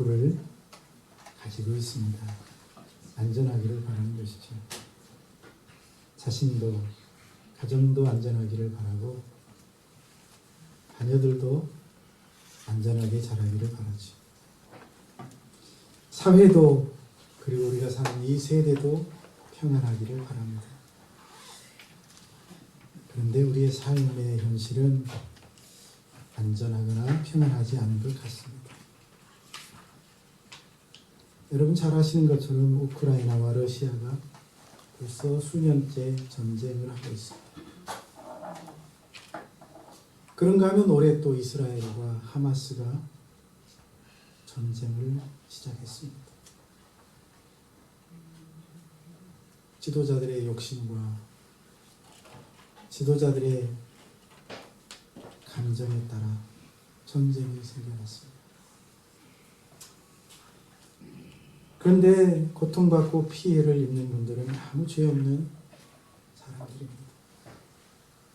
를 가지고 있습니다. 안전하기를 바라는 것이죠. 자신도 가정도 안전하기를 바라고 자녀들도 안전하게 자라기를 바라죠. 사회도 그리고 우리가 사는 이 세대도 평안하기를 바랍니다. 그런데 우리의 삶의 현실은 안전하거나 평안하지 않은 것 같습니다. 여러분 잘 아시는 것처럼 우크라이나와 러시아가 벌써 수년째 전쟁을 하고 있습니다. 그런가 하면 올해 또 이스라엘과 하마스가 전쟁을 시작했습니다. 지도자들의 욕심과 지도자들의 감정에 따라 전쟁이 생겨났습니다. 그런데 고통받고 피해를 입는 분들은 아무 죄 없는 사람들입니다.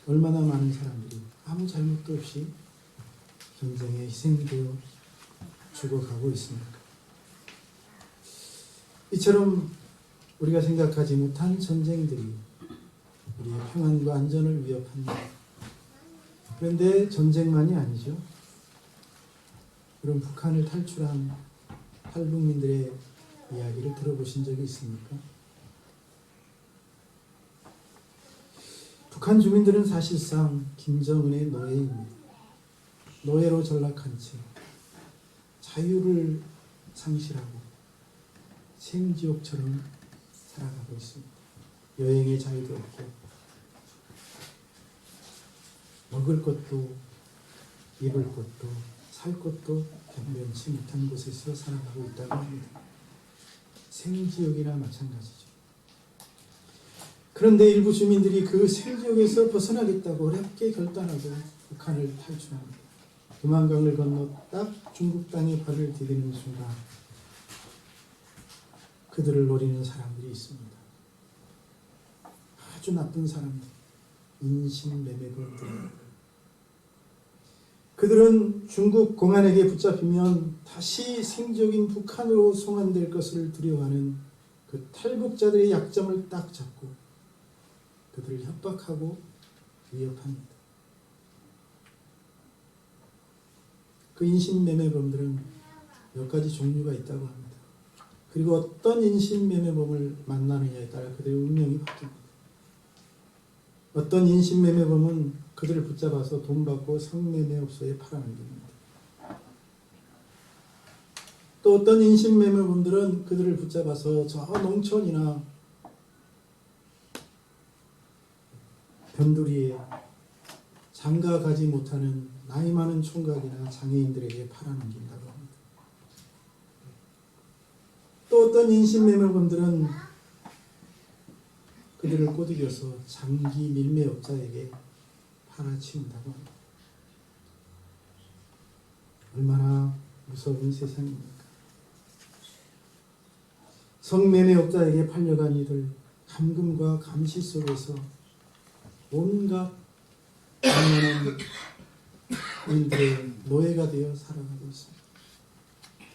얼마나 많은 사람들이 아무 잘못도 없이 전쟁에 희생되어 죽어가고 있습니까? 이처럼 우리가 생각하지 못한 전쟁들이 우리의 평안과 안전을 위협합니다. 그런데 전쟁만이 아니죠. 그럼 북한을 탈출한 탈북민들의 이야기를 들어보신 적이 있습니까? 북한 주민들은 사실상 김정은의 노예입니다. 노예로 전락한 채 자유를 상실하고 생지옥처럼 살아가고 있습니다. 여행의 자유도 없고 먹을 것도 입을 것도 살 것도 변변치 못한 곳에서 살아가고 있다고 합니다. 생지옥이나 마찬가지죠. 그런데 일부 주민들이 그 생지옥에서 벗어나겠다고 어렵게 결단하고 북한을 탈출합니다. 두만강을 건너 딱 중국 땅에 발을 디디는 순간 그들을 노리는 사람들이 있습니다. 아주 나쁜 사람들, 인신매매범들. 그들은 중국 공안에게 붙잡히면 다시 생지옥인 북한으로 송환될 것을 두려워하는 그 탈북자들의 약점을 딱 잡고 그들을 협박하고 위협합니다. 그 인신매매범들은 몇 가지 종류가 있다고 합니다. 그리고 어떤 인신매매범을 만나느냐에 따라 그들의 운명이 바뀝니다. 어떤 인신매매범은 그들을 붙잡아서 돈 받고 성매매업소에 팔아넘깁니다. 또 어떤 인신매매범들은 그들을 붙잡아서 저 농촌이나 변두리에 장가 가지 못하는 나이 많은 총각이나 장애인들에게 팔아넘긴다고 합니다. 또 어떤 인신매매범들은 그들을 꼬드겨서 장기 밀매업자에게 팔아치운다고 합니다. 얼마나 무서운 세상입니까? 성매매업자에게 팔려간 이들 감금과 감시 속에서 온갖 가난한 인들의 노예가 되어 살아가고 있습니다.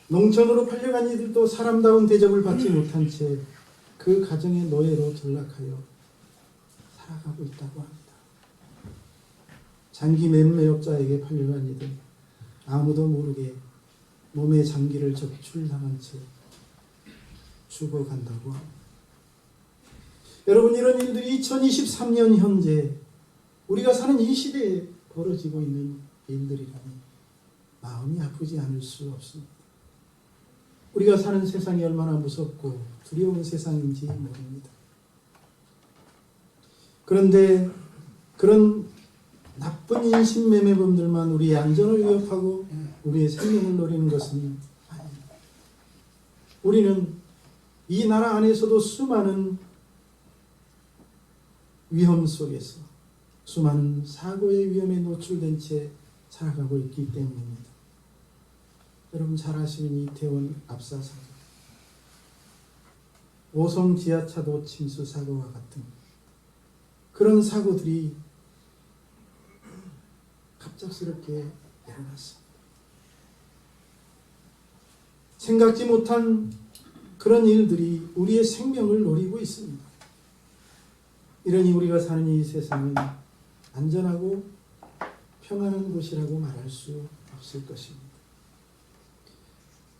농촌으로 팔려간 이들도 사람다운 대접을 받지 못한 채 그 가정의 노예로 전락하여 살아가고 있다고 합니다. 장기 매매업자에게 팔려간 이들 아무도 모르게 몸에 장기를 적출당한 채 죽어간다고 합니다. 여러분, 이런 일들이 2023년 현재 우리가 사는 이 시대에 벌어지고 있는 일들이라니 마음이 아프지 않을 수 없습니다. 우리가 사는 세상이 얼마나 무섭고 두려운 세상인지 모릅니다. 그런데 그런 나쁜 인신매매범들만 우리의 안전을 위협하고 우리의 생명을 노리는 것은 아닙니다. 우리는 이 나라 안에서도 수많은 위험 속에서 수많은 사고의 위험에 노출된 채 살아가고 있기 때문입니다. 여러분 잘 아시는 이태원 압사 사고, 오송 지하차도 침수 사고와 같은 그런 사고들이 갑작스럽게 일어났습니다. 생각지 못한 그런 일들이 우리의 생명을 노리고 있습니다. 이러니 우리가 사는 이 세상은 안전하고 평안한 곳이라고 말할 수 없을 것입니다.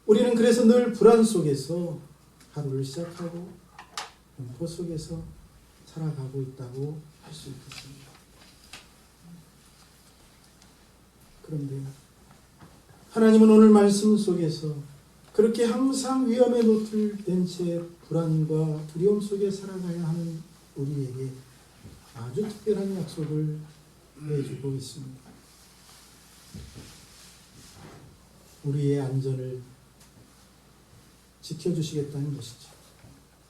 우리는 그래서 늘 불안 속에서 하루를 시작하고 공포 속에서 살아가고 있다고 할 수 있겠습니다. 그런데 하나님은 오늘 말씀 속에서 그렇게 항상 위험에 노출된 채 불안과 두려움 속에 살아가야 하는 우리에게 아주 특별한 약속을 해주고 있습니다. 우리의 안전을 지켜주시겠다는 것이죠.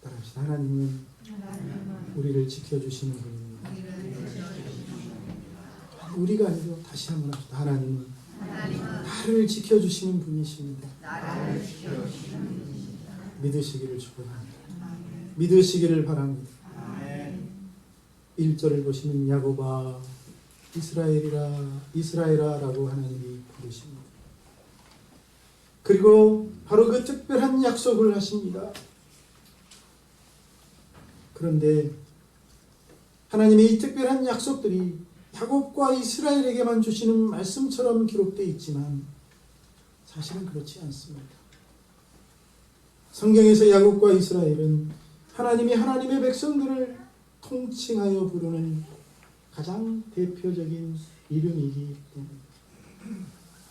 따라합시다. 하나님은 우리를 지켜주시는 분입니다. 우리가 아니고 다시 한번 합시다. 하나님은 나를 지켜주시는 분이십니다. 믿으시기를 축원합니다. 믿으시기를 바랍니다. 1절을 보시면 야곱아 이스라엘아 라고 하나님이 부르십니다. 그리고 바로 그 특별한 약속을 하십니다. 그런데 하나님의 이 특별한 약속들이 야곱과 이스라엘에게만 주시는 말씀처럼 기록되어 있지만 사실은 그렇지 않습니다. 성경에서 야곱과 이스라엘은 하나님이 하나님의 백성들을 통칭하여 부르는 가장 대표적인 이름이기 때문입니다.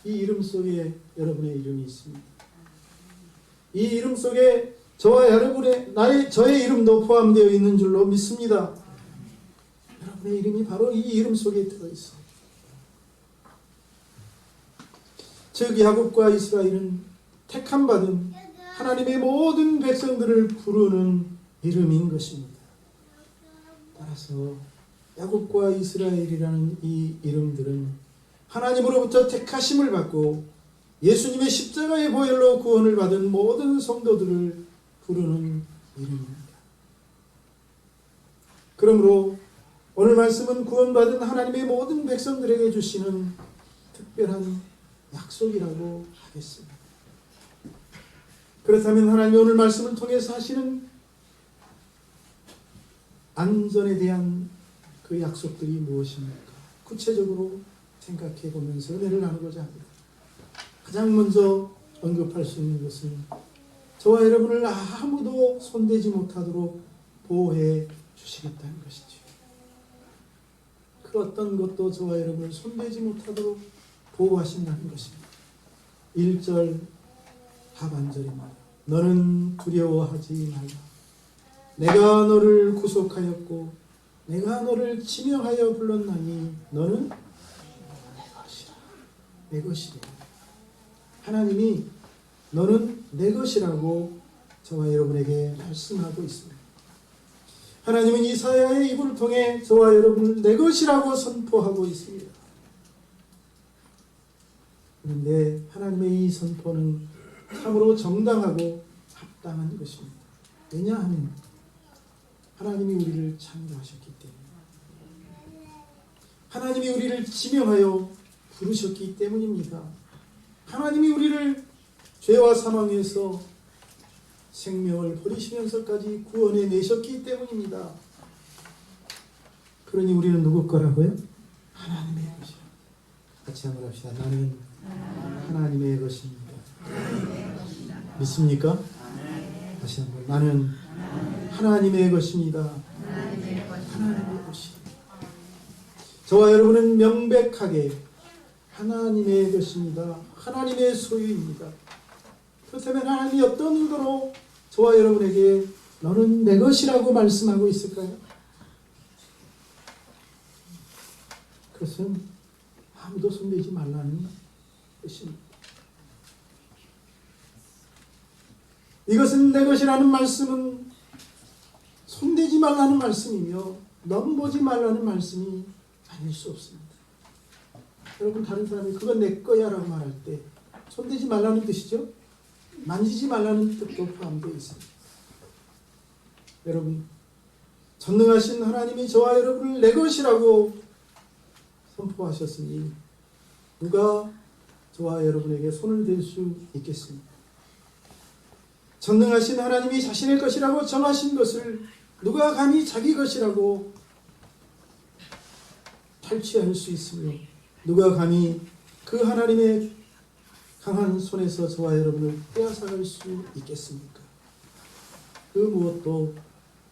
이 이름 속에 여러분의 이름이 있습니다. 이 이름 속에 저와 저의 이름도 포함되어 있는 줄로 믿습니다. 여러분의 이름이 바로 이 이름 속에 들어있어. 즉 야곱과 이스라엘은 택함받은 하나님의 모든 백성들을 부르는 이름인 것입니다. 따라서 야곱과 이스라엘이라는 이 이름들은 하나님으로부터 택하심을 받고 예수님의 십자가의 보혈로 구원을 받은 모든 성도들을 부르는 이름입니다. 그러므로 오늘 말씀은 구원받은 하나님의 모든 백성들에게 주시는 특별한 약속이라고 하겠습니다. 그렇다면 하나님이 오늘 말씀을 통해서 하시는 안전에 대한 그 약속들이 무엇입니까? 구체적으로 생각해 보면서 은혜를 나누고자 합니다. 가장 먼저 언급할 수 있는 것은 저와 여러분을 아무도 손대지 못하도록 보호해 주시겠다는 것이죠. 그 어떤 것도 저와 여러분을 손대지 못하도록 보호하신다는 것입니다. 1절 하반절입니다. 너는 두려워하지 말라. 내가 너를 구속하였고 내가 너를 지명하여 불렀나니 너는 내 것이라. 하나님이 너는 내 것이라고 저와 여러분에게 말씀하고 있습니다. 하나님은 이사야의 입을 통해 저와 여러분을 내 것이라고 선포하고 있습니다. 그런데 하나님의 이 선포는 참으로 정당하고 합당한 것입니다. 왜냐하면 하나님이 우리를 창조하셨기 때문에, 하나님이 우리를 지명하여 부르셨기 때문입니다. 하나님이 우리를 죄와 사망에서 생명을 버리시면서까지 구원해 내셨기 때문입니다. 그러니 우리는 누구 거라고요? 하나님의 것이요. 같이 한번 합시다. 나는 하나님의 것입니다. 믿습니까? 다시 한번. 나는 하나님의 것입니다. 하나님의 것입니다. 저와 여러분은 명백하게 하나님의 것입니다. 하나님의 소유입니다. 그렇다면 하나님이 어떤 의도로 저와 여러분에게 너는 내 것이라고 말씀하고 있을까요? 그것은 아무도 손대지 말라는 것입니다. 이것은 내 것이라는 말씀은 손대지 말라는 말씀이며 넘보지 말라는 말씀이 아닐 수 없습니다. 여러분, 다른 사람이 그건 내 거야 라고 말할 때 손대지 말라는 뜻이죠. 만지지 말라는 뜻도 포함되어 있습니다. 여러분, 전능하신 하나님이 저와 여러분을 내 것이라고 선포하셨으니 누가 저와 여러분에게 손을 댈 수 있겠습니까? 전능하신 하나님이 자신의 것이라고 정하신 것을 누가 감히 자기 것이라고 탈취할 수 있으며 누가 감히 그 하나님의 강한 손에서 저와 여러분을 빼앗아갈 수 있겠습니까? 그 무엇도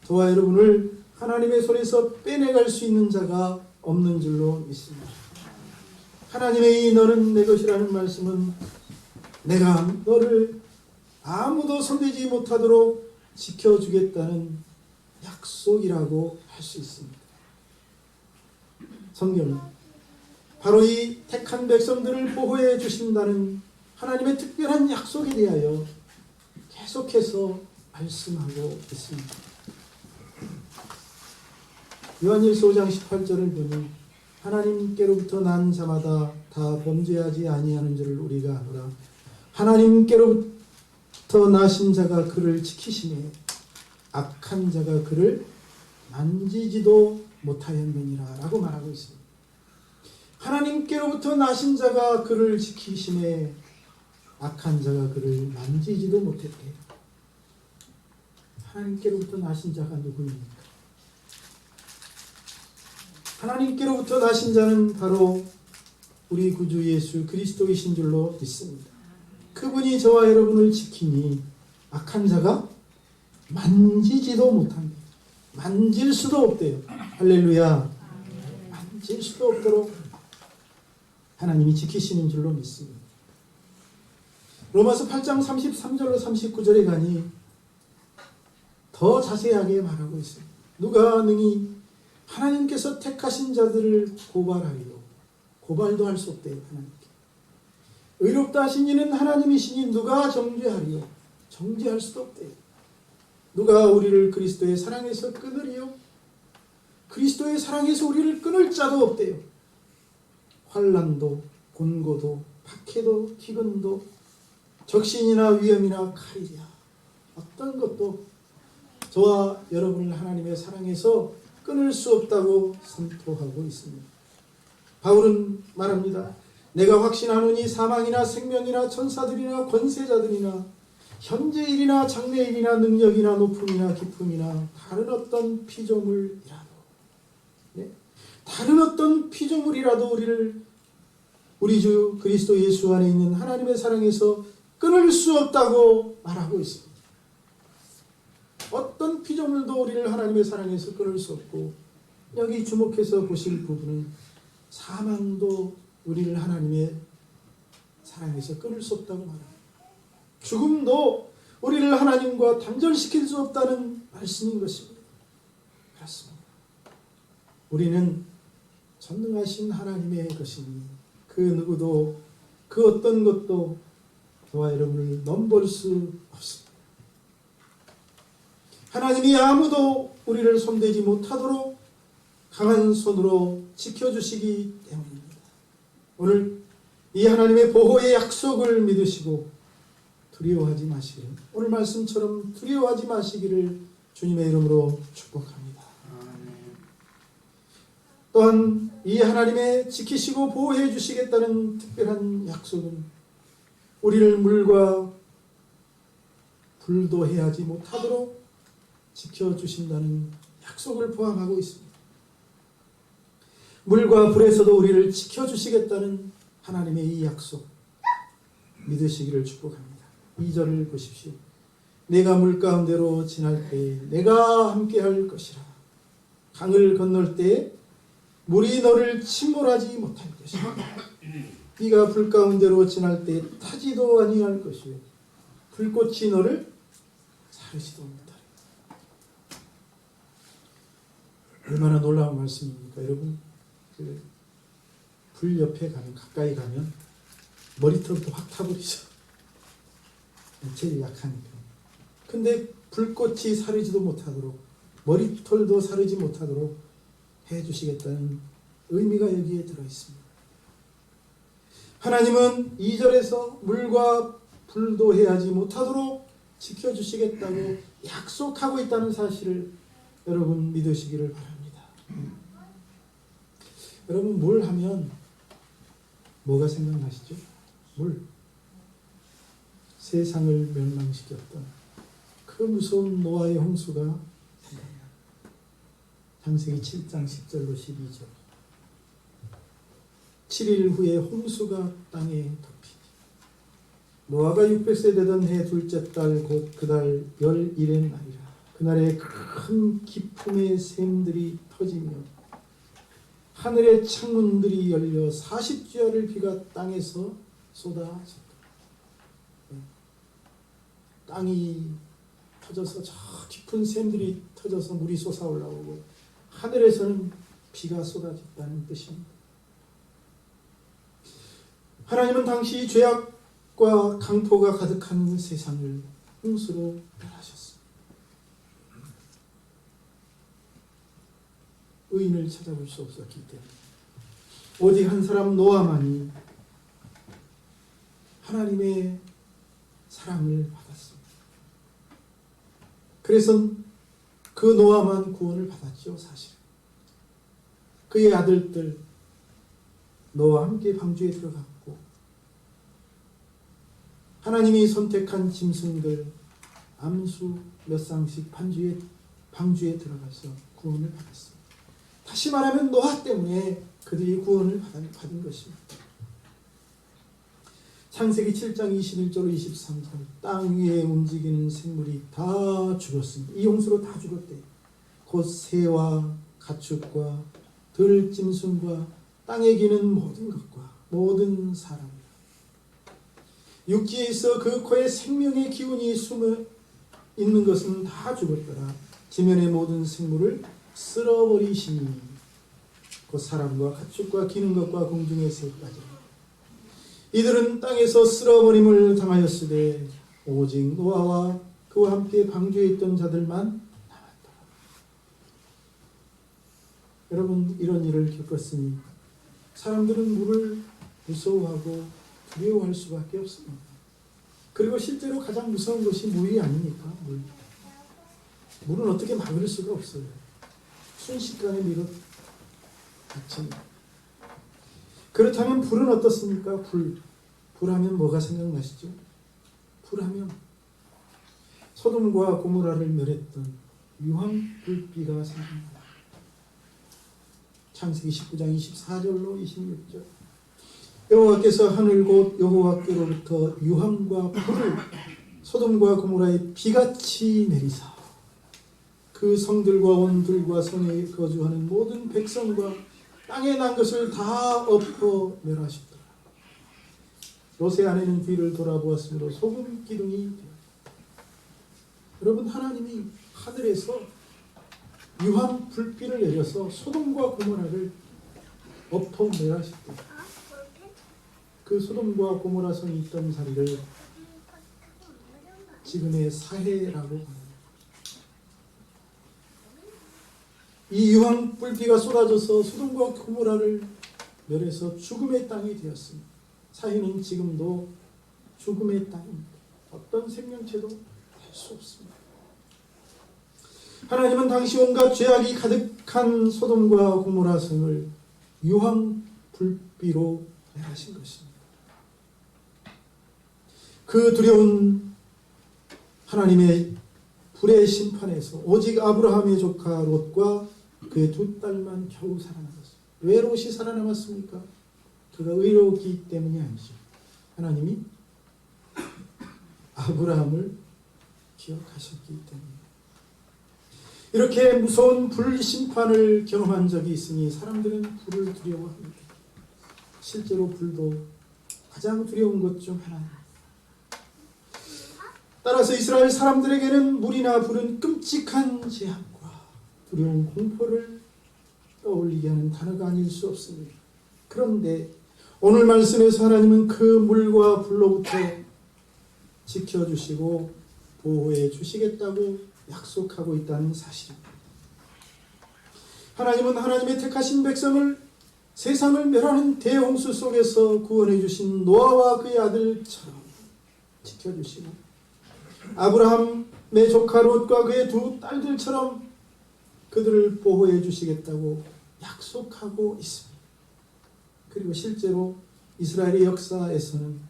저와 여러분을 하나님의 손에서 빼내갈 수 있는 자가 없는 줄로 믿습니다. 하나님의 이 너는 내 것이라는 말씀은 내가 너를 아무도 손대지 못하도록 지켜주겠다는 약속이라고 할 수 있습니다. 성경은 바로 이 택한 백성들을 보호해 주신다는 하나님의 특별한 약속에 대하여 계속해서 말씀하고 있습니다. 요한일서 5장 18절을 보니 하나님께로부터 난 자마다 다 범죄하지 아니하는 줄을 우리가 아노라. 하나님께로부터 나신 자가 그를 지키시매 악한 자가 그를 만지지도 못하였느니라 라고 말하고 있습니다. 하나님께로부터 나신 자가 그를 지키시매 악한 자가 그를 만지지도 못했대. 하나님께로부터 나신 자가 누구입니까? 하나님께로부터 나신 자는 바로 우리 구주 예수 그리스도이신 줄로 믿습니다. 그분이 저와 여러분을 지키니 악한 자가 만지지도 못합니다. 만질 수도 없대요. 할렐루야. 만질 수도 없도록 하나님이 지키시는 줄로 믿습니다. 로마서 8장 33절로 39절에 가니 더 자세하게 말하고 있습니다. 누가 능히 하나님께서 택하신 자들을 고발하리요. 고발도 할 수 없대요. 하나님께. 의롭다 하신 이는 하나님이시니 누가 정죄하리요. 정죄할 수도 없대요. 누가 우리를 그리스도의 사랑에서 끊으리요. 그리스도의 사랑에서 우리를 끊을 자도 없대요. 환난도 곤고도 박해도 기근도 적신이나 위험이나 칼이야 어떤 것도 저와 여러분을 하나님의 사랑에서 끊을 수 없다고 선포하고 있습니다. 바울은 말합니다. 내가 확신하노니 사망이나 생명이나 천사들이나 권세자들이나 현재일이나 장래일이나 능력이나 높음이나 깊음이나 다른 어떤 피조물이라도 다른 어떤 피조물이라도 우리를 우리 주 그리스도 예수 안에 있는 하나님의 사랑에서 끊을 수 없다고 말하고 있습니다. 어떤 피조물도 우리를 하나님의 사랑에서 끊을 수 없고 여기 주목해서 보실 부분은 사망도 우리를 하나님의 사랑에서 끊을 수 없다고 말합니다. 죽음도 우리를 하나님과 단절시킬 수 없다는 말씀인 것입니다. 그렇습니다. 우리는 전능하신 하나님의 것이니 그 누구도 그 어떤 것도 저와 여러분을 넘볼 수 없습니다. 하나님이 아무도 우리를 손대지 못하도록 강한 손으로 지켜주시기 때문입니다. 오늘 이 하나님의 보호의 약속을 믿으시고 두려워하지 마시기를, 오늘 말씀처럼 두려워하지 마시기를 주님의 이름으로 축복합니다. 또한 이 하나님의 지키시고 보호해 주시겠다는 특별한 약속은 우리를 물과 불도 해하지 못하도록 지켜주신다는 약속을 포함하고 있습니다. 물과 불에서도 우리를 지켜주시겠다는 하나님의 이 약속 믿으시기를 축복합니다. 2절을 보십시오. 내가 물 가운데로 지날 때에 내가 함께할 것이라. 강을 건널 때에 물이 너를 침몰하지 못할 것이라. 네가 불 가운데로 지날 때에 타지도 아니할 것이요 불꽃이 너를 사르지도 못하리라. 얼마나 놀라운 말씀입니까, 여러분? 불 옆에 가면, 가까이 가면 머리털부터 확 타버리죠. 제일 약하니까. 근데 불꽃이 사르지도 못하도록, 머리털도 사르지 못하도록 해주시겠다는 의미가 여기에 들어있습니다. 하나님은 2절에서 물과 불도 해하지 못하도록 지켜주시겠다고 약속하고 있다는 사실을 여러분 믿으시기를 바랍니다. 여러분 물 하면 뭐가 생각나시죠? 물. 세상을 멸망시켰던 그 무서운 노아의 홍수가 생각나. 창세기 7장 10절로 12절. 7일 후에 홍수가 땅에 덮이니 노아가 600세 되던 해 둘째 달 곧 그달 열일의 날이라. 그날에 큰 기품의 샘들이 터지며 하늘의 창문들이 열려 40주야를 비가 땅에서 쏟아졌다. 땅이 터져서 저 깊은 샘들이 터져서 물이 솟아 올라오고 하늘에서는 비가 쏟아졌다는 뜻입니다. 하나님은 당시 죄악과 강포가 가득한 세상을 홍수로 멸하셨습니다. 의인을 찾아볼 수 없었기 때문에 오직 한 사람 노아만이 하나님의 사랑을 받았습니다. 그래서 그 노아만 구원을 받았죠. 사실은 그의 아들들 노아와 함께 방주에 들어갔고 하나님이 선택한 짐승들 암수 몇 쌍씩 방주에 들어가서 구원을 받았습니다. 다시 말하면 노아 때문에 그들이 구원을 받은 것입니다. 창세기 7장 21절 23절 땅 위에 움직이는 생물이 다 죽었습니다. 이 홍수로 다 죽었대요. 곧 새와 가축과 들짐승과 땅에 기는 모든 것과 모든 사람 육지에 있어 그 코에 생명의 기운이 숨어 있는 것은 다 죽었더라. 지면의 모든 생물을 쓸어버리시니 곧 사람과 가축과 기는 것과 공중의 새까지 이들은 땅에서 쓸어버림을 당하였으되 오직 노아와 그와 함께 방주에 있던 자들만 남았더라. 여러분 이런 일을 겪었으니 사람들은 물을 무서워하고 두려워할 수밖에 없습니다. 그리고 실제로 가장 무서운 것이 물이 아닙니까? 물은 어떻게 막을 수가 없어요. 순식간에 밀어 닥칩니다. 그렇다면 불은 어떻습니까? 불하면 뭐가 생각나시죠? 불하면 소돔과 고모라를 멸했던 유황불비가 생각납니다. 창세기 19장 24절로 26절 여호와께서 하늘 곧 여호와께로부터 유황과 불을 소돔과 고모라에 비같이 내리사 그 성들과 온들과 성에 거주하는 모든 백성과 땅에 난 것을 다 엎어 멸하셨더라. 롯의 아내는 뒤를 돌아보았으므로 소금 기둥이 되었다. 여러분 하나님이 하늘에서 유황 불비를 내려서 소돔과 고모라를 엎어 멸하셨다. 그 소돔과 고모라 성이 있던 자리를 지금의 사해라고 합니다. 이 유황 불비가 쏟아져서 소돔과 고모라를 멸해서 죽음의 땅이 되었습니다. 사해는 지금도 죽음의 땅입니다. 어떤 생명체도 할 수 없습니다. 하나님은 당시 온갖 죄악이 가득한 소돔과 고모라 성을 유황 불비로 멸하신 것입니다. 그 두려운 하나님의 불의 심판에서 오직 아브라함의 조카 롯과 그의 두 딸만 겨우 살아남았습니다. 왜 롯이 살아남았습니까? 그가 의로웠기 때문이 아니죠. 하나님이 아브라함을 기억하셨기 때문입니다. 이렇게 무서운 불 심판을 경험한 적이 있으니 사람들은 불을 두려워합니다. 실제로 불도 가장 두려운 것 중 하나입니다. 따라서 이스라엘 사람들에게는 물이나 불은 끔찍한 재앙과 두려운 공포를 떠올리게 하는 단어가 아닐 수 없습니다. 그런데 오늘 말씀에서 하나님은 그 물과 불로부터 지켜주시고 보호해 주시겠다고 약속하고 있다는 사실입니다. 하나님은 하나님의 택하신 백성을 세상을 멸하는 대홍수 속에서 구원해 주신 노아와 그의 아들처럼 지켜주시고 아브라함의 조카 롯과 그의 두 딸들처럼 그들을 보호해 주시겠다고 약속하고 있습니다. 그리고 실제로 이스라엘의 역사에서는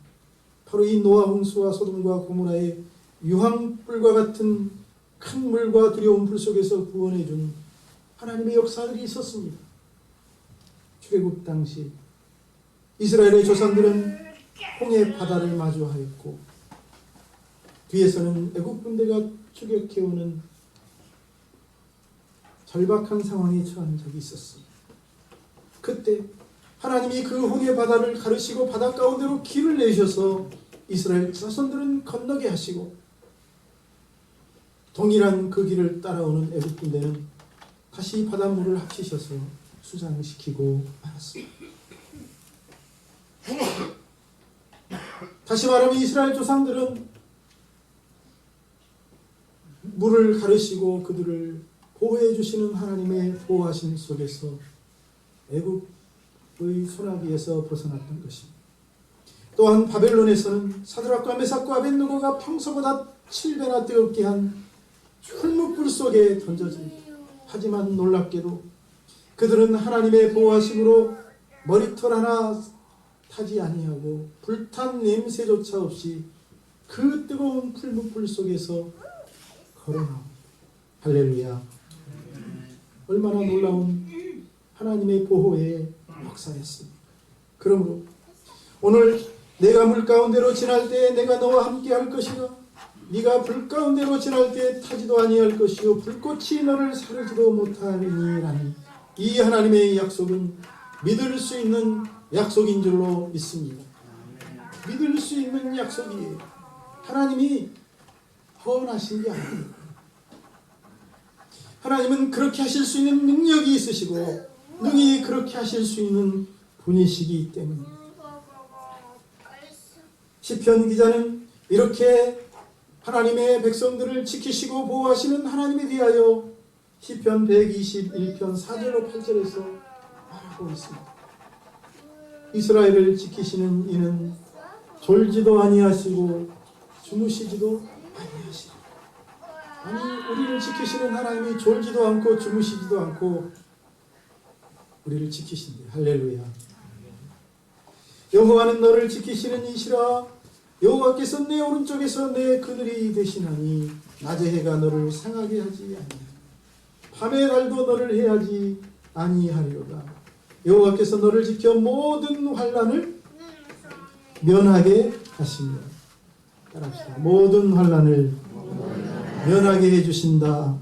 바로 이 노아 홍수와 소돔과 고모라의 유황불과 같은 큰 물과 두려운 불 속에서 구원해 준 하나님의 역사들이 있었습니다. 출애굽 당시 이스라엘의 조상들은 홍해 바다를 마주하였고 뒤에서는 애국 군대가 추격해오는 절박한 상황에 처한 적이 있었습니다. 그때 하나님이 그 홍해 바다를 가르시고 바다 가운데로 길을 내셔서 이스라엘 자손들은 건너게 하시고 동일한 그 길을 따라오는 애국 군대는 다시 바닷물을 합치셔서 수장시키고 말았습니다. 다시 말하면 이스라엘 조상들은 물을 가르시고 그들을 보호해 주시는 하나님의 보호하심 속에서 애국의 소나기에서 벗어났던 것입니다. 또한 바벨론에서는 사드락과 메삭과 아벳느고가 평소보다 7배나 뜨겁게 한 풀무불 속에 던져집니다. 하지만 놀랍게도 그들은 하나님의 보호하심으로 머리털 하나 타지 아니하고 불탄 냄새조차 없이 그 뜨거운 풀무불 속에서 걸어나옵니다. 할렐루야. 얼마나 놀라운 하나님의 보호의 역사였습니다. 그러므로 오늘 내가 물 가운데로 지날 때 내가 너와 함께 할 것이라 네가 불 가운데로 지날 때 타지도 아니할 것이요 불꽃이 너를 사르지도 못하리니라는 이 하나님의 약속은 믿을 수 있는 약속인 줄로 믿습니다. 믿을 수 있는 약속이에요. 하나님이 허언하신 게 아니에요. 하나님은 그렇게 하실 수 있는 능력이 있으시고 능히 그렇게 하실 수 있는 분이시기 때문입니다. 시편 기자는 이렇게 하나님의 백성들을 지키시고 보호하시는 하나님에 대하여 시편 121편 4절로 8절에서 말하고 있습니다. 이스라엘을 지키시는 이는 졸지도 아니하시고 주무시지도 아니하시고. 아니, 우리를 지키시는 하나님이 졸지도 않고 주무시지도 않고 우리를 지키신대. 할렐루야. 여호와는 너를 지키시는 이시라. 여호와께서 내 오른쪽에서 내 그늘이 되시나니 낮의 해가 너를 상하게 하지 아니하리라. 밤의 달도 너를 해하지 아니하리로다. 여호와께서 너를 지켜 모든 환난을 면하게 하시며. 따라합시다. 모든 환난을 면하게 해주신다.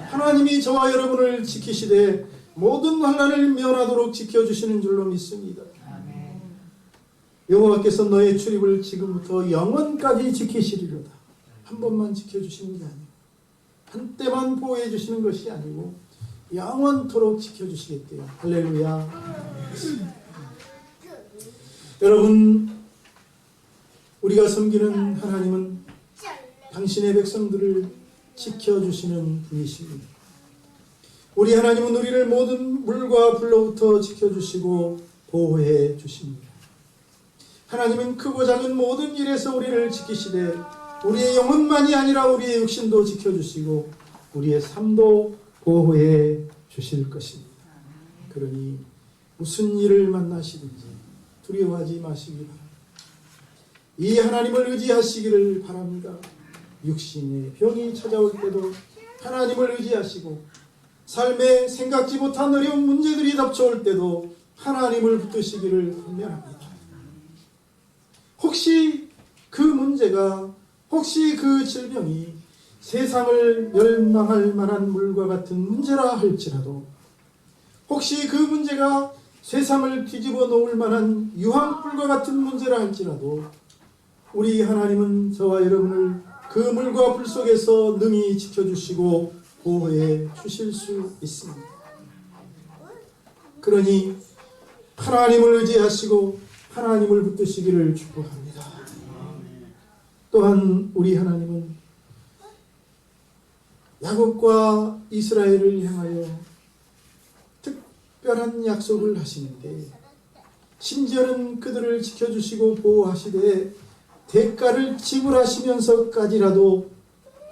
하나님이 저와 여러분을 지키시되 모든 환난을 면하도록 지켜주시는 줄로 믿습니다. 여호와께서 너의 출입을 지금부터 영원까지 지키시리로다. 한 번만 지켜주시는 게 아니고 한때만 보호해 주시는 것이 아니고 영원토록 지켜주시겠대요. 할렐루야. 여러분, 우리가 섬기는 하나님은 당신의 백성들을 지켜주시는 분이십니다. 우리 하나님은 우리를 모든 물과 불로부터 지켜주시고 보호해 주십니다. 하나님은 크고 작은 모든 일에서 우리를 지키시되 우리의 영혼만이 아니라 우리의 육신도 지켜주시고 우리의 삶도 보호해 주실 것입니다. 그러니 무슨 일을 만나시든지 두려워하지 마시기 바랍니다. 이 하나님을 의지하시기를 바랍니다. 육신의 병이 찾아올 때도 하나님을 의지하시고 삶에 생각지 못한 어려운 문제들이 닥쳐올 때도 하나님을 붙드시기를 권면합니다. 혹시 그 문제가, 혹시 그 질병이 세상을 멸망할 만한 물과 같은 문제라 할지라도, 혹시 그 문제가 세상을 뒤집어 놓을 만한 유황불과 같은 문제라 할지라도 우리 하나님은 저와 여러분을 그 물과 불 속에서 능히 지켜주시고 보호해 주실 수 있습니다. 그러니 하나님을 의지하시고 하나님을 붙드시기를 축복합니다. 또한 우리 하나님은 야곱과 이스라엘을 향하여 특별한 약속을 하시는데 심지어는 그들을 지켜주시고 보호하시되 대가를 지불하시면서까지라도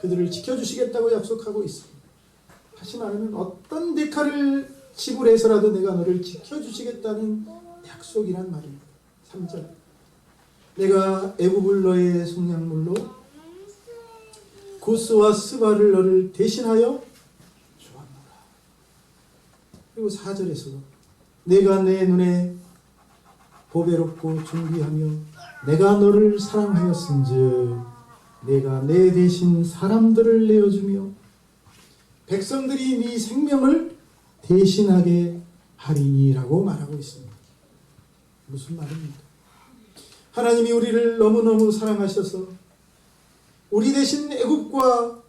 그들을 지켜주시겠다고 약속하고 있습니다. 다시 말하면 어떤 대가를 지불해서라도 내가 너를 지켜주시겠다는 약속이란 말입니다. 3절. 내가 애굽을 너의 속량물로 구스와 스바를 너를 대신하여 주었노라. 그리고 4절에서 내가 내 눈에 보배롭고 존귀하며 내가 너를 사랑하였은즉 내가 내 대신 사람들을 내어주며 백성들이 네 생명을 대신하게 하리니라고 말하고 있습니다. 무슨 말입니까? 하나님이 우리를 너무너무 사랑하셔서 우리 대신 애굽과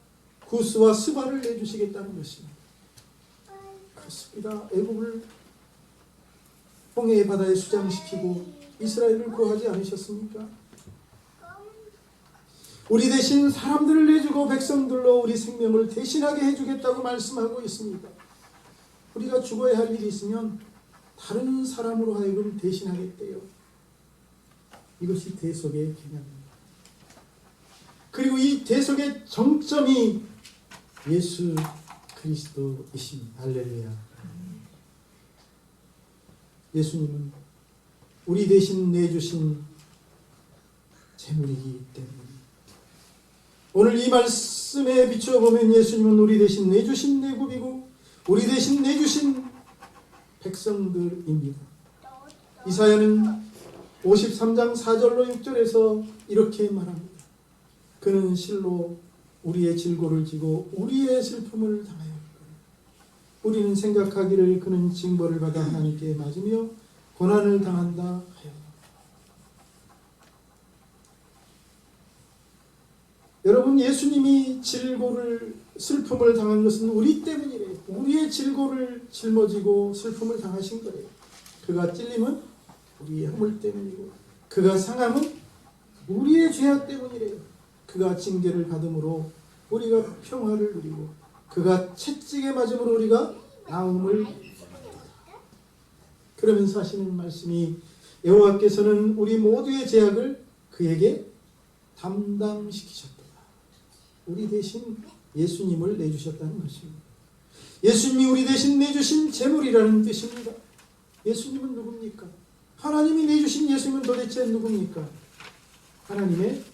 구스와 스바를 내주시겠다는 것입니다. 그렇습니다. 애굽을 홍해의 바다에 수장시키고 이스라엘을 구하지 않으셨습니까? 우리 대신 사람들을 내주고 백성들로 우리 생명을 대신하게 해주겠다고 말씀하고 있습니다. 우리가 죽어야 할 일이 있으면 다른 사람으로 하여금 대신하겠대요. 이것이 대속의 개념입니다. 그리고 이 대속의 정점이 예수 그리스도이십니다. 할렐루야. 예수님은 우리 대신 내주신 제물이기 때문입니다. 오늘 이 말씀에 비추어 보면 예수님은 우리 대신 내주신 내국이고 우리 대신 내주신 백성들입니다. 이사야는 53장 4절로 6절에서 이렇게 말합니다. 그는 실로 우리의 질고를 지고 우리의 슬픔을 당하였고 우리는 생각하기를 그는 징벌을 받아 하나님께 맞으며 고난을 당한다 하였다. 여러분, 예수님이 질고를 슬픔을 당한 것은 우리 때문이래요. 우리의 질고를 짊어지고 슬픔을 당하신 거예요. 그가 찔림은 우리의 허물 때문이고 그가 상함은 우리의 죄악 때문이래요. 그가 징계를 받음으로 우리가 평화를 누리고 그가 채찍에 맞음으로 우리가 나음을. 그러면서 하시는 말씀이 여호와께서는 우리 모두의 죄악을 그에게 담당시키셨다. 우리 대신 예수님을 내주셨다는 것입니다. 예수님이 우리 대신 내주신 제물이라는 뜻입니다. 예수님은 누굽니까? 하나님이 내주신 예수님은 도대체 누굽니까? 하나님의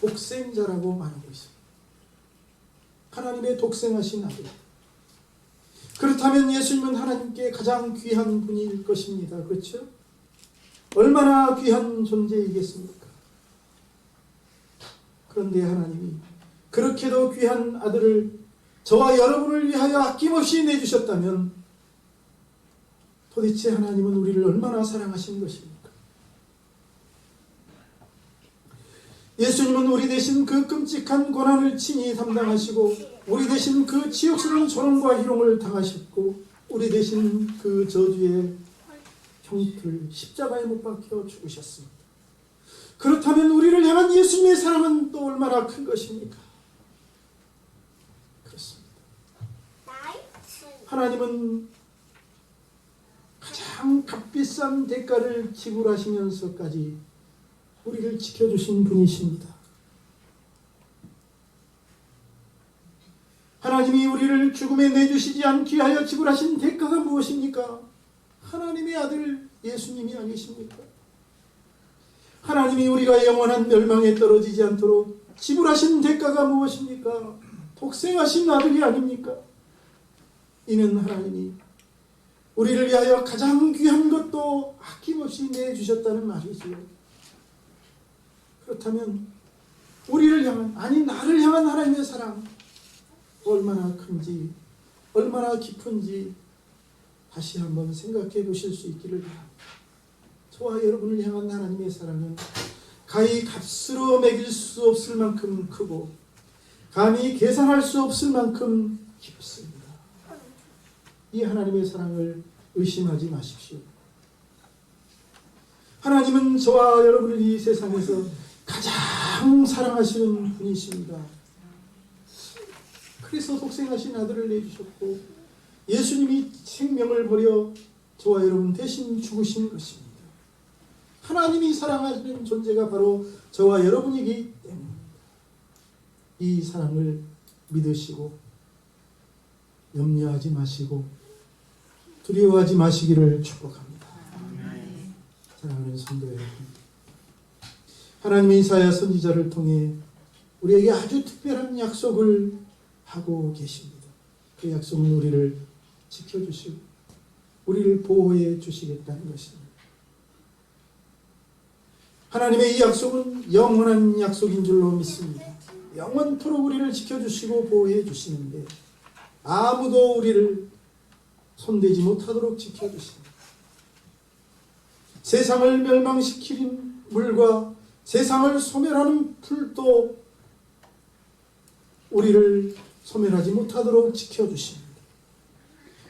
독생자라고 말하고 있습니다. 하나님의 독생하신 아들. 그렇다면 예수님은 하나님께 가장 귀한 분일 것입니다. 그렇죠? 얼마나 귀한 존재이겠습니까? 그런데 하나님이 그렇게도 귀한 아들을 저와 여러분을 위하여 아낌없이 내주셨다면 도대체 하나님은 우리를 얼마나 사랑하신 것입니까? 예수님은 우리 대신 그 끔찍한 고난을 친히 담당하시고 우리 대신 그 지옥스러운 조롱과 희롱을 당하셨고 우리 대신 그 저주의 형틀 십자가에 못 박혀 죽으셨습니다. 그렇다면 우리를 향한 예수님의 사랑은 또 얼마나 큰 것입니까? 그렇습니다. 하나님은 가장 값비싼 대가를 지불하시면서까지 우리를 지켜주신 분이십니다. 하나님이 우리를 죽음에 내주시지 않기 하여 지불하신 대가가 무엇입니까? 하나님의 아들 예수님이 아니십니까? 하나님이 우리가 영원한 멸망에 떨어지지 않도록 지불하신 대가가 무엇입니까? 독생하신 아들이 아닙니까? 이는 하나님이 우리를 위하여 가장 귀한 것도 아낌없이 내주셨다는 말이지요. 그렇다면 우리를 향한, 아니 나를 향한 하나님의 사랑 얼마나 큰지, 얼마나 깊은지 다시 한번 생각해 보실 수 있기를 바랍니다. 저와 여러분을 향한 하나님의 사랑은 가히 값으로 매길 수 없을 만큼 크고 감히 계산할 수 없을 만큼 깊습니다. 이 하나님의 사랑을 의심하지 마십시오. 하나님은 저와 여러분을 이 세상에서 가장 사랑하시는 분이십니다. 그래서 독생하신 아들을 내주셨고 예수님이 생명을 버려 저와 여러분 대신 죽으신 것입니다. 하나님이 사랑하시는 존재가 바로 저와 여러분이기 때문입니다. 이 사랑을 믿으시고 염려하지 마시고 두려워하지 마시기를 축복합니다. 사랑하는 성도 여러분, 하나님이 이사야 선지자를 통해 우리에게 아주 특별한 약속을 하고 계십니다. 그 약속은 우리를 지켜주시고 우리를 보호해 주시겠다는 것입니다. 하나님의 이 약속은 영원한 약속인 줄로 믿습니다. 영원토록 우리를 지켜주시고 보호해 주시는데 아무도 우리를 손대지 못하도록 지켜주십니다. 세상을 멸망시키는 물과 세상을 소멸하는 불도 우리를 소멸하지 못하도록 지켜주십니다.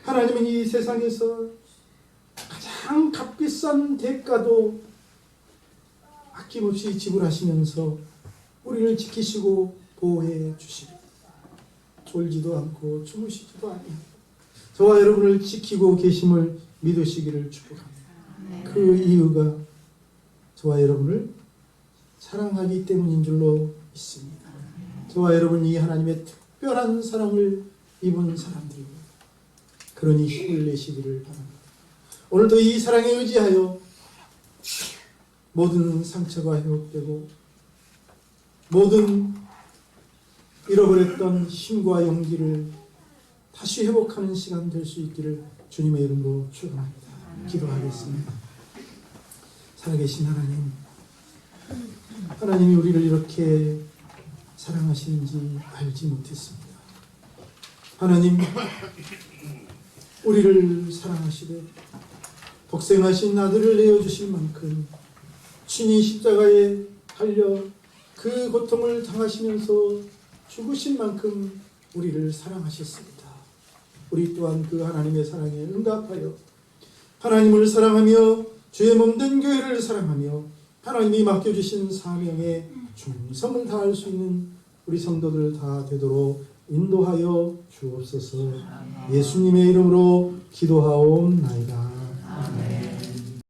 하나님은 이 세상에서 가장 값비싼 대가도 아낌없이 지불하시면서 우리를 지키시고 보호해 주십니다. 졸지도 않고 주무시지도 아니하고 저와 여러분을 지키고 계심을 믿으시기를 축복합니다. 그 이유가 저와 여러분을 사랑하기 때문인 줄로 믿습니다. 저와 여러분이 하나님의 특별한 사랑을 입은 사람들입니다. 그러니 힘을 내시기를 바랍니다. 오늘도 이 사랑에 의지하여 모든 상처가 회복되고 모든 잃어버렸던 힘과 용기를 다시 회복하는 시간 될 수 있기를 주님의 이름으로 축원합니다. 기도하겠습니다. 살아계신 하나님, 하나님이 우리를 이렇게 사랑하시는지 알지 못했습니다. 하나님, 우리를 사랑하시되 독생하신 아들을 내어주실 만큼 친히 십자가에 달려 그 고통을 당하시면서 죽으신 만큼 우리를 사랑하셨습니다. 우리 또한 그 하나님의 사랑에 응답하여 하나님을 사랑하며 주의 몸된 교회를 사랑하며 하나님이 맡겨주신 사명에 충성을 다할 수 있는 우리 성도들 다 되도록 인도하여 주옵소서. 예수님의 이름으로 기도하옵나이다. 아멘.